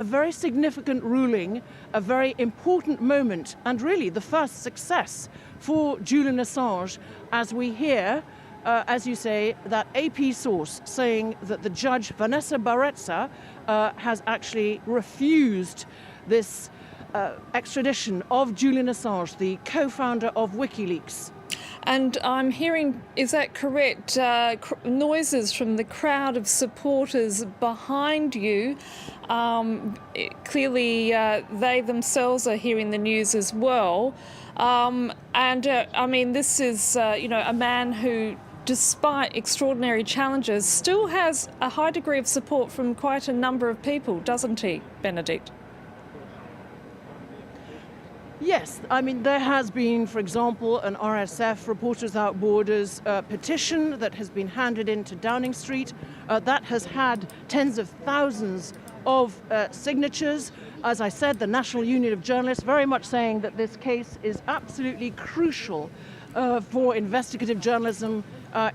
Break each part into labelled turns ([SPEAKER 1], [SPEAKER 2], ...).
[SPEAKER 1] A very significant ruling, a very important moment, and really the first success for Julian Assange, as we hear, as you say, that AP source saying that the Judge Vanessa Baraitser has actually refused this extradition of Julian Assange, the co-founder of WikiLeaks.
[SPEAKER 2] And I'm hearing, is that correct, noises from the crowd of supporters behind you. Clearly, they themselves are hearing the news as well. I mean, this is, a man who, despite extraordinary challenges, still has a high degree of support from quite a number of people, doesn't he, Benedict?
[SPEAKER 1] Yes, I mean, there has been, for example, an RSF, Reporters Without Borders, petition that has been handed into Downing Street. That has had tens of thousands of signatures. As I said, the National Union of Journalists very much saying that this case is absolutely crucial for investigative journalism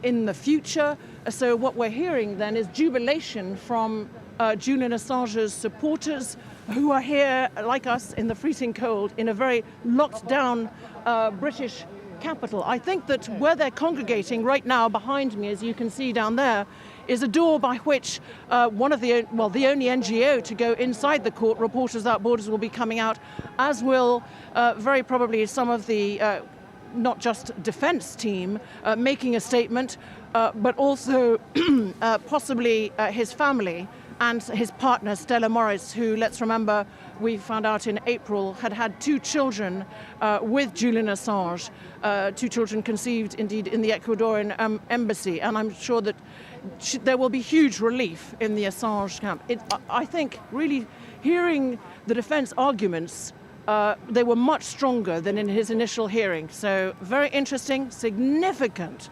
[SPEAKER 1] in the future. So what we're hearing then is jubilation from Julian Assange's supporters, who are here, like us, in the freezing cold, in a very locked down British capital. I think that where they're congregating right now behind me, as you can see down there, is a door by which the only NGO to go inside the court, Reporters Without Borders, will be coming out, as will very probably some of the not just defence team making a statement, but also possibly his family and his partner, Stella Morris, who, let's remember, we found out in April, had two children with Julian Assange, two children conceived, indeed, in the Ecuadorian embassy. And I'm sure that there will be huge relief in the Assange camp. I think, really, hearing the defense arguments, they were much stronger than in his initial hearing. So very interesting, significant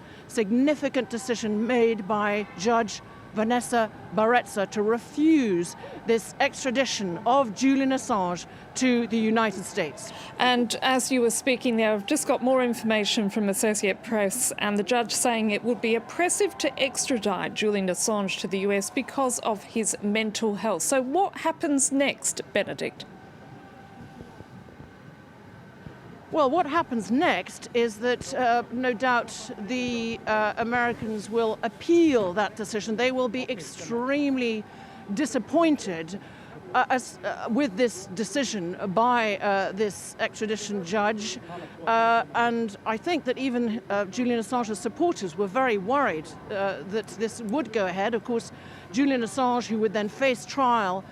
[SPEAKER 1] decision made by Judge Vanessa Baraitser to refuse this extradition of Julian Assange to the United States.
[SPEAKER 2] And as you were speaking there, I've just got more information from Associated Press, and the judge saying it would be oppressive to extradite Julian Assange to the US because of his mental health. So what happens next, Benedict?
[SPEAKER 1] Well, what happens next is that no doubt the Americans will appeal that decision. They will be extremely disappointed with this decision by this extradition judge. And I think that even Julian Assange's supporters were very worried that this would go ahead. Of course, Julian Assange, who would then face trial,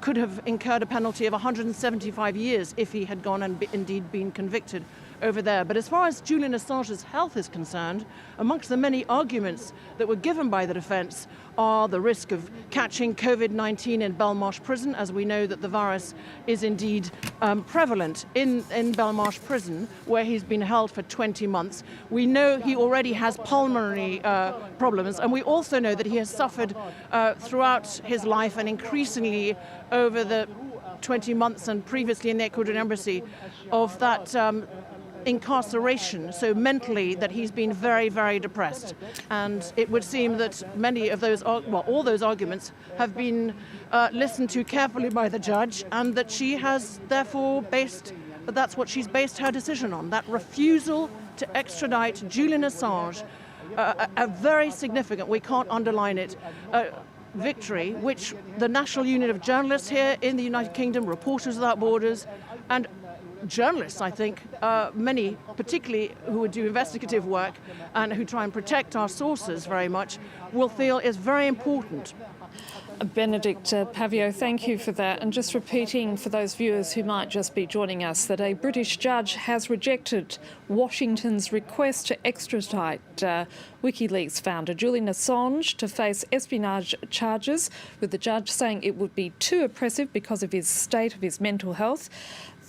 [SPEAKER 1] could have incurred a penalty of 175 years if he had gone and indeed been convicted over there. But as far as Julian Assange's health is concerned, amongst the many arguments that were given by the defence are the risk of catching COVID-19 in Belmarsh prison, as we know that the virus is indeed prevalent in Belmarsh prison, where he's been held for 20 months. We know he already has pulmonary problems, and we also know that he has suffered throughout his life and increasingly over the 20 months and previously in the Ecuadorian embassy of that incarceration, so mentally that he's been very, very depressed. And it would seem that many of those, all those arguments have been listened to carefully by the judge, and that she has therefore that's what she's based her decision on, that refusal to extradite Julian Assange, a very significant, we can't underline it, victory, which the National Union of Journalists here in the United Kingdom, Reporters Without Borders, and journalists, I think, many, particularly who would do investigative work and who try and protect our sources very much, will feel is very important.
[SPEAKER 2] Benedict Pavio, thank you for that. And just repeating for those viewers who might just be joining us that a British judge has rejected Washington's request to extradite WikiLeaks founder Julian Assange to face espionage charges, with the judge saying it would be too oppressive because of his state of his mental health.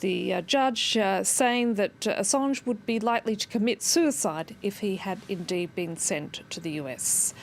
[SPEAKER 2] The judge saying that Assange would be likely to commit suicide if he had indeed been sent to the US.